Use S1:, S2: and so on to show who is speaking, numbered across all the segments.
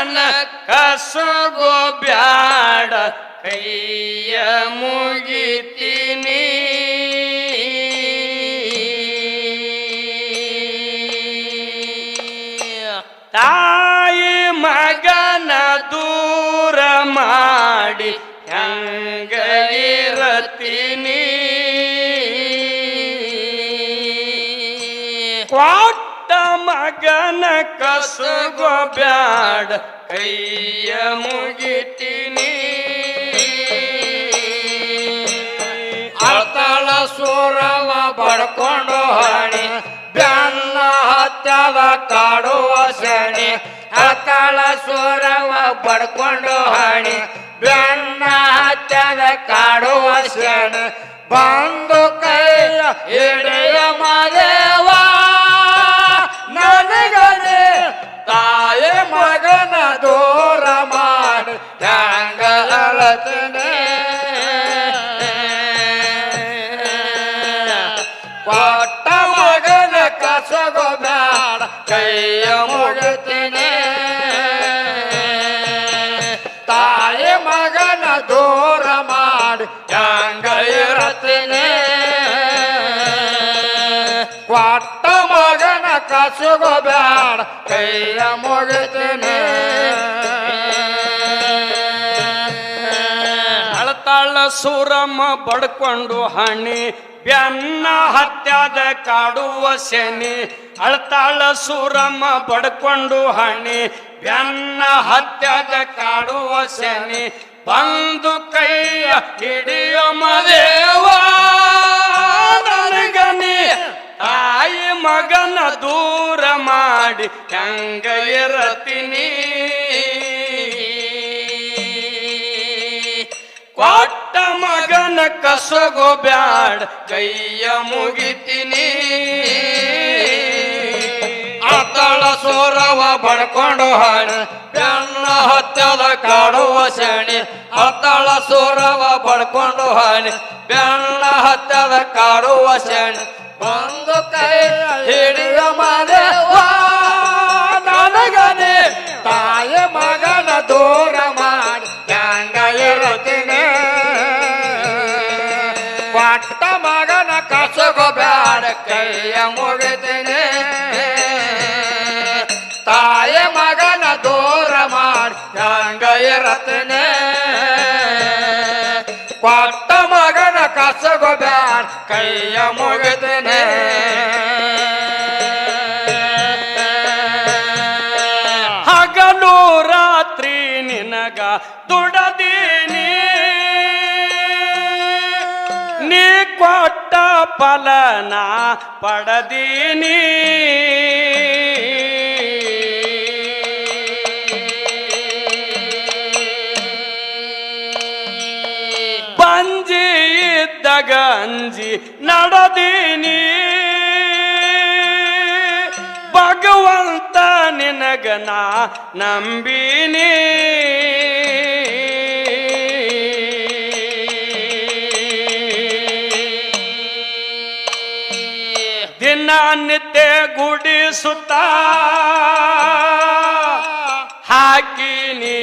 S1: ಮಗನ ಕಸಗೋ ಬ್ಯಾಡ ಕೈಯ ಮುಗಿತೀನಿ ತಾಯಿ ಮಗನ ದೂರ ಮಾಡಿ ಹೆಂಗ ಇರತೀನಿ ಕೊಟ್ಟ ಮಗನ ಕಸಗೋ ಬ್ಯಾಡ ಕೈಯ ಮುಗಿತೀನಿ
S2: ಅಳ್ತಾಳ ಸೂರವ ಬಡ್ಕೊಂಡು ಹಣಿ ಬೆನ್ನ ಹತ್ತದ ಕಾಡುವ ಸಣಿ ಅಳ್ತಾಳ ಸೂರವ ಬಡ್ಕೊಂಡು ಹಣಿ ಬೆನ್ನ ಹತ್ತದ ಕಾಡುವ ಸಣಿ ಬಂದು ಕೈಯ ಹಿಡಿಯ ಮದೇವ ನನಗನೆ ತಾಯಿ ಮಗನ ದೂರ ಮಾಡಿ ಹೆಂಗ ಅಳತನೆ ಕೊಟ್ಟ ಮಗನ ಕಸಗೋ ಬ್ಯಾಡ ಕೈಯ ಮುಗಿತೀನಿ ತಾಯಿ ಮಗನ ದೂರ ಮಾಡಿ ಹೆಂಗ ಇರತೀನಿ ಕೊಟ್ಟ ಮಗನ ಕಸಗೋ ಬ್ಯಾಡ ಕೈಯ ಮುಗಿತೀನಿ
S1: ಅಳತಾಳ ಸೂರಮ್ಮ ಬಡ್ಕೊಂಡು ಹಣಿ ಬೆನ್ನ ಹತ್ಯಾದ ಕಾಡುವ ಶನಿ ಅಳತಾಳ ಸೂರಮ್ಮ ಬಡ್ಕೊಂಡು ಹಣಿ ಬೆನ್ನ ಹತ್ಯಾದ ಕಾಡುವ ಶನಿ ಬಂದು ಕೈಯ ಹಿಡಿಯ ಮದೇವ ನನಗನಿ ತಾಯಿ ಮಗನ ದೂರ ಮಾಡಿ ಹೆಂಗ ಇರತೀನಿ ಕೊಟ್ಟ ಮಗನ ಕಸಗೋ ಬ್ಯಾಡ ಕೈಯ ಮುಗಿತೀನಿ
S2: ಅತ್ತಳ ಸೂರವ ಬಡ್ಕೊಂಡು ಹಣಿ ಬೆನ್ನ ಹತ್ತದ ಕಾಡುವ ಸಣಿ ಅತ್ತಳ ಸೂರವ ಬಡ್ಕೊಂಡು ಹಣಿ ಬೆನ್ನ ಹತ್ತದ ಕಾಡುವ ಸಣಿ ಬಂದು ಕೈ ಹಿಡಿಯ ಮದೇವ ನನಗನೆ ತಾಯಿ ಮಗನ ದೂರ ಮಾಡಿ ಹೆಂಗ ಇರತೀನಿ ಕೊಟ್ಟ ಮಗನ ಕಸಗೋ ಬ್ಯಾಡ ಕೈಯ ಮುಗಿತೀನಿ ತಾಯಿ ಮಗನ ದೂರ ಮಾಡಿ ಹೆಂಗ ಇರತೀನಿ ಕೊಟ್ಟ ಮಗನ ಕಸಗೋ ಬ್ಯಾಡ ಕೈಯ ಮುಗಿತೀನಿ
S1: ಹಗಲು ರಾತ್ರಿ ನಿನಗ ದುಡದೀನಿ ನೀ ಕೊಟ್ಟ ಫಲನ ಪಡದೀನಿ ಬಂಜಿ ಇದ್ದಾಗ ಅಂಜಿ ನಡೆದೀನಿ ಭಗವಂತ ನಿನಗ ನಾ ನಂಬಿನಿ ದಿನ ನಿತ್ಯ ಗುಡಿಸುತ್ತ ಹಾಕಿನಿ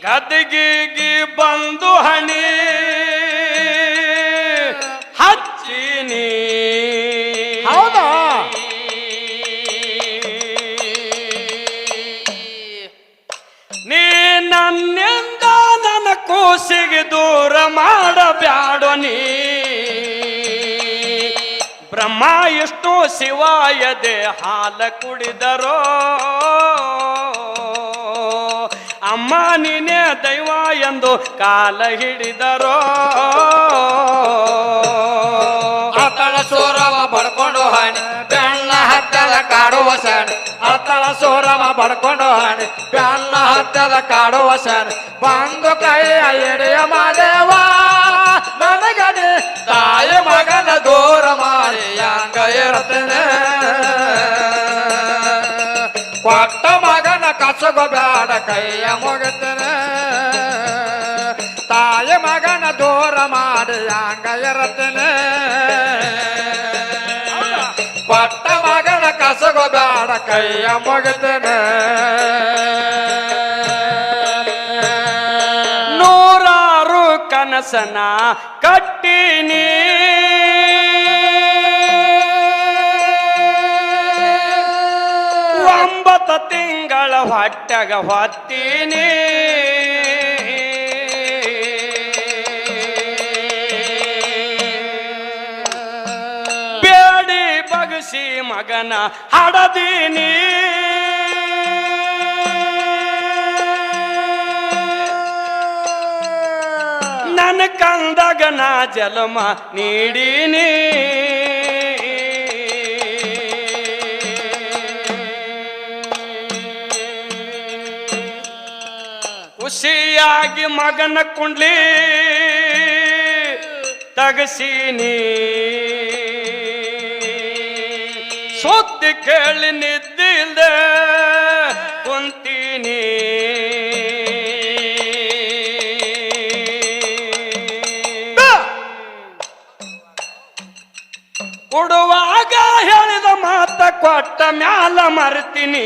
S1: ಗದಗಿಗಿ ಬಂದು ಹಣಿ ಹಚ್ಚಿನಿ
S2: ಹೌದಾ
S1: ನೀ ನನ್ನಿಂದ ನನ್ನ ಕೂಸಿಗೆ ದೂರ ಮಾಡಬ್ಯಾಡೋ ನೀ ಬ್ರಹ್ಮ ಎಷ್ಟು ಶಿವಾಯದೆ ಹಾಲ ಕುಡಿದರೋ ಅಮ್ಮ ನೀನೇ ದೈವ ಎಂದು ಕಾಲ ಹಿಡಿದರೋ
S2: ಅತ್ತಳ ಸೂರವ ಬಡ್ಕೊಂಡು ಹಣಿ ಬೆನ್ನ ಹತ್ತದ ಕಾಡುವ ಸಣಿ ಅತ್ತಳ ಸೂರವ ಬಡ್ಕೊಂಡು ಹಣಿ ಬೆನ್ನ ಹತ್ತದ ಕಾಡುವ ಸಣಿ ಬಂದು ಕೈಯ ಹಿಡಿಯ ಮದೇವ ನನಗನೆ ತಾಯಿ ಮಗನ ದೂರ ಮಾಡಿ ಹೆಂಗ ಇರತೀನಿ ಕೊಟ್ಟ ಮಗನ ಕಸಗೋ ಬ್ಯಾಡ ಕೈಯ ಮುಗಿತೀನಿ ತಾಯಿ ಮಗನ ದೂರ ಮಾಡಿ ಹೆಂಗ ಇರತೀನಿ ಕೊಟ್ಟ ಮಗನ ಕಸಗೋ ಬ್ಯಾಡ ಕೈಯ ಮುಗಿತೇನೆ
S1: ನೂರಾರು ಕನಸನ ಕಟ್ಟಿನಿ ಒಂಬತ್ತು ತಿಂಗಳ ಹೊಟ್ಟೆಗ ಹೊತ್ತೀನಿ ಬೇಡಿ ಬಗಸಿ ಮಗನ ಹಡದೀನಿ ನನ್ನ ಕಂದಾಗ ನಾ ಜಲಮ ನೀಡೀನಿ ಖುಷಿಯಾಗಿ ಮಗನ ಕುಂಡ್ಲಿ ತಗಸೀನಿ ಸುದ್ದಿ ಕೇಳಿ ನಿದ್ದಿಲ್ದೆ ಕುಂತೀನಿ ಕೊಡುವಾಗ ಹೇಳಿದ ಮಾತ ಕೊಟ್ಟ ಮ್ಯಾಲ ಮರ್ತೀನಿ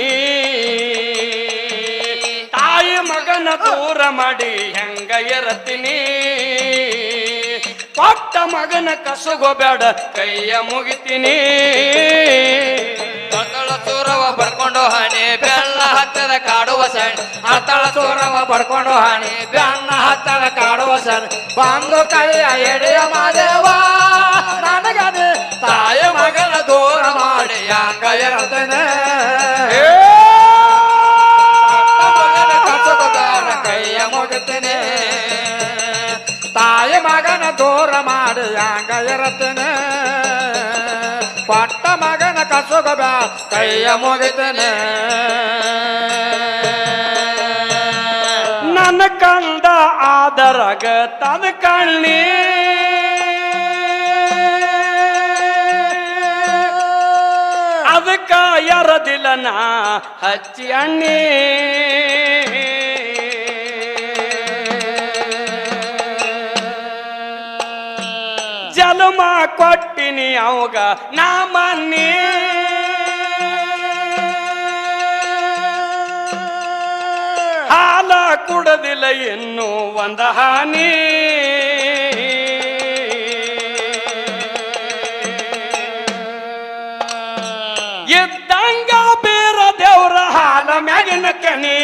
S1: ತಾಯಿ ಮಗನ ದೂರ ಮಾಡಿ ಹೆಂಗ ಇರತೀನಿ ಕೊಟ್ಟ ಮಗನ ಕಸುಗೋಬೇಡ ಕೈಯ ಮುಗಿತೀನಿ
S2: ಅತಳ ಸೂರವ ಬರ್ಕೊಂಡು ಹಾನಿ ಬೆಲ್ಲ ಹತ್ತದ ಕಾಡುವ ಸಣಿ ಅತಳ ಸೂರವ ಬರ್ಕೊಂಡು ಹಾನಿ ಬೆನ್ನ ಹತ್ತದ ಕಾಡುವ ಸಣಿ ಬಂದು ಕೈಯ ಎಡೆಯ ಮಾದೇವ ನನಗನೆ ತಾಯ ಮಗನ ದೂರ ಮಾಡಿ ಹಂಗ ಇರತೇನೆ ಮಗನ ಕಸುಗೋಬೇಡ ಕೈಯ ಮುಗಿತೇನೆ ತಾಯ ಮಗನ ದೂರ ಮಾಡಿ ಹಂಗ ಇರತೇನೆ ಕೊಟ್ಟ ಮಗನ ಕಸುಗೋಬೇಡ ಕೈಯ ಮುಗಿತೇನೆ
S1: ನನ್ನ ಕಂದ ಆದರಗ ತದ ಕಣ್ಣಿ ಅದಕ್ಕ ಎರದಿಲ್ಲ ನಾ ಹಚ್ಚಿ ಅಣ್ಣಿ ಜಲಮ ಕೊಟ್ಟಿನಿ ಅವಾಗ ನಾ ಮನ್ನಿ ಹಾಲ ಕುಡದಿಲ್ಲ ಇನ್ನು ಒಂದ ಹಾನಿ ಇದ್ದಂಗ ಬೇರ ದೇವ್ರ ಹಾಲ ಮ್ಯಾಗಿನ ಕನಿ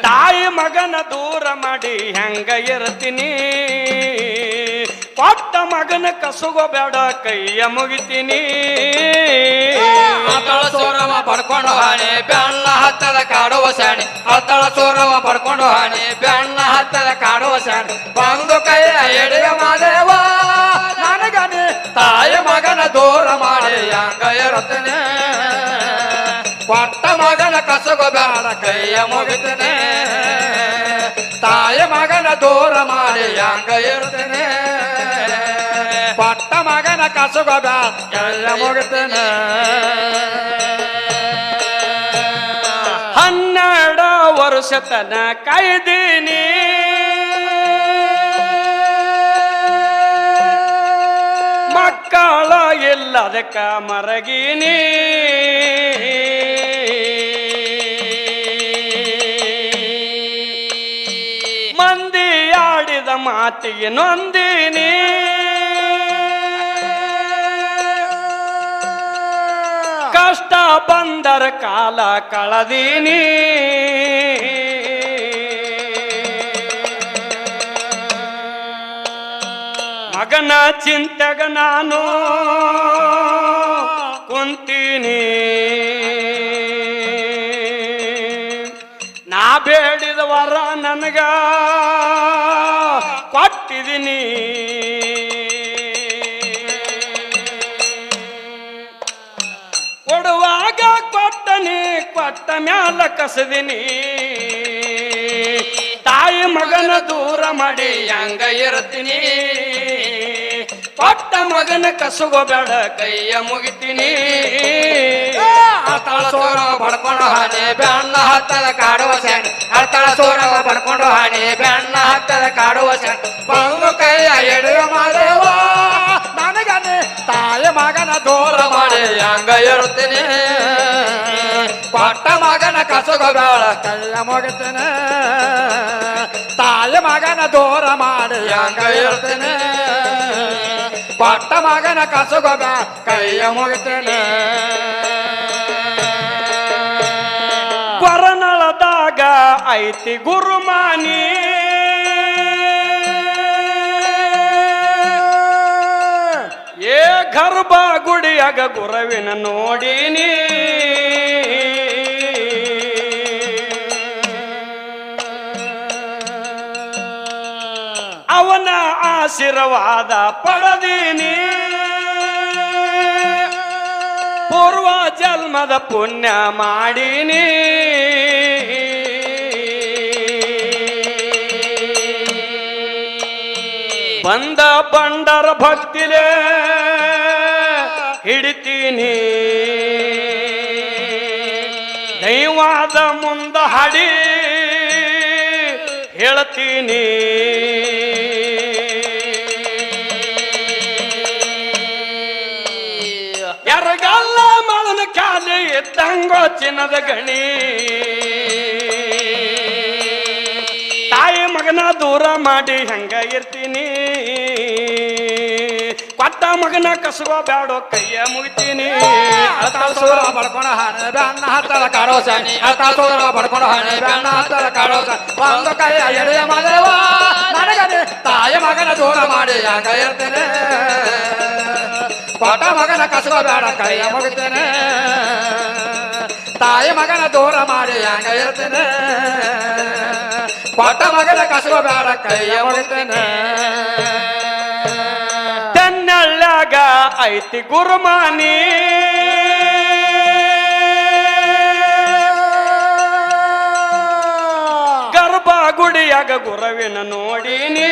S1: ತಾಯಿ ಮಗನ ದೂರ ಮಾಡಿ ಹೆಂಗ ಇರ್ತೀನಿ ಕೊಟ್ಟ ಮಗನ ಕಸುಗೋಬೇಡ ಕೈಯ ಮುಗಿತೀನಿ
S2: ಅತಳ ಸೂರವ ಪಡ್ಕೊಂಡು ಹಾನಿ ಬೆನ್ನ ಹತ್ತದ ಕಾಡುವ ಸಾಣಿ ಅತಳ ಸೂರವ ಪಡ್ಕೊಂಡು ಹಾನಿ ಬೆನ್ನ ಹತ್ತದ ಕಾಡುವ ಸಾಣಿ ಬಂದು ಕೈಯ ಎಡೆಯ ಮಾದೇವ ನನಗನೆ ತಾಯ ಮಗನ ದೂರ ಮಾಡಿ ಹಂಗ ಇರುತ್ತೇನೆ ಕೊಟ್ಟ ಮಗನ ಕಸುಗೋಬೇಡ ಕೈಯ ಮುಗಿತೇನೆ ತಾಯ ಮಗನ ದೂರ ಮಾಡಿ ಹಂಗ ಇರುತ್ತೇನೆ ಕೊಟ್ಟ ಮಗನ ಕಸುಗೋಬೇಡ ಕೈಯ ಮುಗಿತೇನೆ
S1: 12 ವರ್ಷ ತನ ಕಾಯ್ದೀನಿ ಮಕ್ಕಳ ಇಲ್ಲದಕ್ಕ ಮರಗೀನಿ ಮಂದಿ ಆಡಿದ ಮಾತಿಗೆ ನೊಂದಿನಿ ಕಷ್ಟ ಬಂದರ ಕಾಲ ಕಳದೀನಿ ಮಗನ ಚಿಂತೆಗ ನಾನು ಕುಂತೀನಿ ನಾ ಬೇಡಿದ ವರ ನನಗ ಕೊಟ್ಟಿದ್ದೀನಿ ಕೊಡುವಾಗ ಕೊಟ್ಟನಿ ಕೊಟ್ಟ ಮ್ಯಾಲ ಕಸದಿನಿ ತಾಯಿ ಮಗನ ದೂರ ಮಾಡಿ ಹಂಗ ಇರ್ತೀನಿ ಕೊಟ್ಟ ಮಗನ ಕಸುಗೋಬೇಡ ಕೈಯ ಮುಗಿತೀನಿ
S2: ಅತಳ ಸೂರವ ಪಡ್ಕೊಂಡು ಹಾನಿ ಬೆನ್ನ ಹತ್ತದ ಕಾಡುವ ಸಾಣಿ ಅತಳ ಸೂರವ ಪಡ್ಕೊಂಡು ಹಾನಿ ಬೆನ್ನ ಹತ್ತದ ಕಾಡುವ ಸಾಣಿ ಬಂದು ಕೈಯ ಎಡೆಯ ಮಾದೇವ ನನಗನೆ ತಾಯ ಮಗನ ದೂರ ಮಾಡಿ ಮಾಡಿ ಹಂಗ ಇರ್ತೀನಿ ಕೊಟ್ಟ ಮಗನ ಕಸಗೋಬೇಡ ಕೈಯ ಮುಗಿತೀನಿ ತಾಯಿ ಮಗನ ದೂರ ಮಾಡಿ ಹಂಗ ಇರ್ತೀನಿ ಕೊಟ್ಟ ಮಗನ ಕಸಗೋಬೇಡ ಕೈಯ ಮುಗಿತೀನಿ
S1: ಕೊರನಳದಾಗ ಐತಿ ಗುರುಮಾನಿ ಏ ಗರ್ಭ ಗುಡಿಯಾಗ ಗುರವಿನ ನೋಡಿನಿ ಅವನ ಆಶೀರ್ವಾದ ಪಡೆದೀನಿ ಪೂರ್ವ ಜನ್ಮದ ಪುಣ್ಯ ಮಾಡೀನಿ ಬಂದ ಬಂಡರ ಭಕ್ತಿಲೇ ಹಿಡಿತೀನಿ ದೈವಾದ ಮುಂದ ಹಾಡಿ ಹೇಳ್ತೀನಿ ಯಾರಗಲ್ಲ ಮಳನ ಖಾಲಿ ಇದ್ದಂಗೋ ಚಿನ್ನದ ಗಣಿ ತಾಯಿ ಮಗನ ದೂರ ಮಾಡಿ ಹೆಂಗ ಇರ್ತೀನಿ ಕೊಟ್ಟ ಮಗನ ಕಸಗೋ ಬ್ಯಾಡೋ ಕೈಯ ಮುಗಿತೀನಿ
S2: ಸೂರ ಬಡ್ಕೊಂಡು ಹಾನೆ ಬೆನ್ನ ಹತ್ತಲ ಕಾಡೋ ಸಾನಿ ಸೂರ ಬಡ್ಕೊಂಡು ಹಾನೆ ಬೆನ್ನ ಹತ್ತಲ ಕಾಡೋ ಸಾನಿ ಒಂದು ಕೈಯ ಎಡೆಯ ಮಗವ ನನಗನೆ ತಾಯಿ ಮಗನ ದೂರ ಮಾಡಿ ಹಂಗ ಇರ್ತೇನೆ ಕೊಟ್ಟ ಮಗನ ಕಸಗೋ ಬೇಡ ಕೈಯ ಮುಗಿತೇನೆ ತಾಯಿ ಮಗನ ದೂರ ಮಾಡಿ ಹಂಗ ಇರ್ತೇನೆ ಕೊಟ್ಟ ಮಗನ ಕಸಗೋ ಬೇಡ ಕೈಯ ಮುಗಿತೇನೆ
S1: ತೆನ್ನಳ್ಳ್ಯಾಗ ಐತಿ ಗುರುಮಾನಿ ಗರ್ಭ ಗುಡಿಯಾಗ ಗುರವಿನ ನೋಡಿನಿ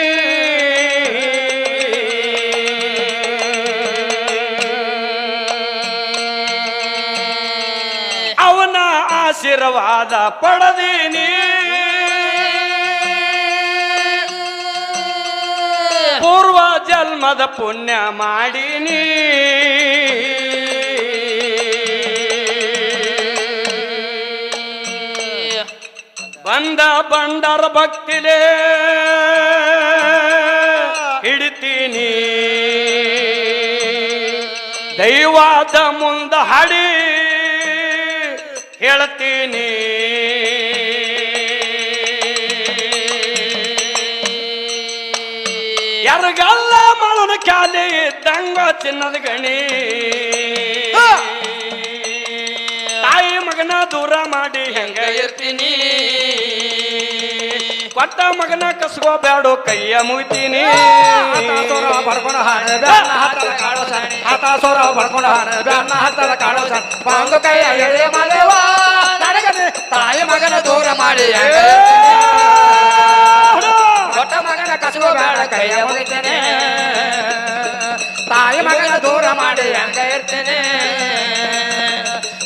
S1: ಅವನ ಆಶೀರ್ವಾದ ಪಡೆದೀನಿ ಪೂರ್ವ ಜನ್ಮದ ಪುಣ್ಯ ಮಾಡೀನಿ ಬಂದ ಬಂಡರ ಭಕ್ತಿಲೇ ಹಿಡಿತೀನಿ ದೈವಾದ ಮುಂದ ಹಾಡಿ ಹೇಳ್ತೀನಿ ಯಾರಿಗಲ್ಲ ಮಳನ ಖಾಲಿ ಇದ್ದಂಗ ಚಿನ್ನದ ಗಣಿ ತಾಯಿ ಮಗನ ದೂರ ಮಾಡಿ ಹೆಂಗ ಇರ್ತೀನಿ ಕೊಟ್ಟ ಮಗನ ಕಸಗೋ ಬ್ಯಾಡೋ ಕೈಯ ಮುಗಿತೀನಿ
S2: ಸೂರ ಬಡ್ಕೊಂಡು ಹಾನೆ ಬೆನ್ನ ಹತ್ತಲ ಕಾಡೋ ಸಾನಿ ಸೂರ ಬಡ್ಕೊಂಡು ಹಾನೆ ಬೆನ್ನ ಹತ್ತಲ ಕಾಡೋ ಸಾನಿ ಒಂದು ಕೈಯ ಎಡೆಯ ಮಗವ ನನಗನೆ ತಾಯಿ ಮಗನ ದೂರ ಮಾಡಿ ಹಂಗ ಕೊಟ್ಟ ಮಗನ ಕಸಗೋ ಬೇಡ ಕೈಯ ಮುಗಿತೇನೆ ತಾಯಿ ಮಗನ ದೂರ ಮಾಡಿ ಹಂಗ ಇರ್ತೇನೆ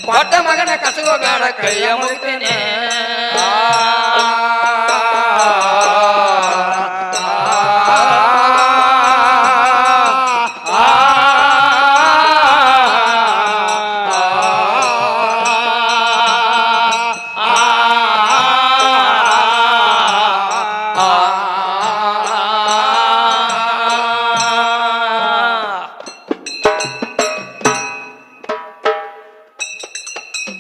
S2: ಕೊಟ್ಟ ಮಗನ ಕಸಗೋ ಬೇಡ ಕೈಯ ಮುಗಿತೇನೆ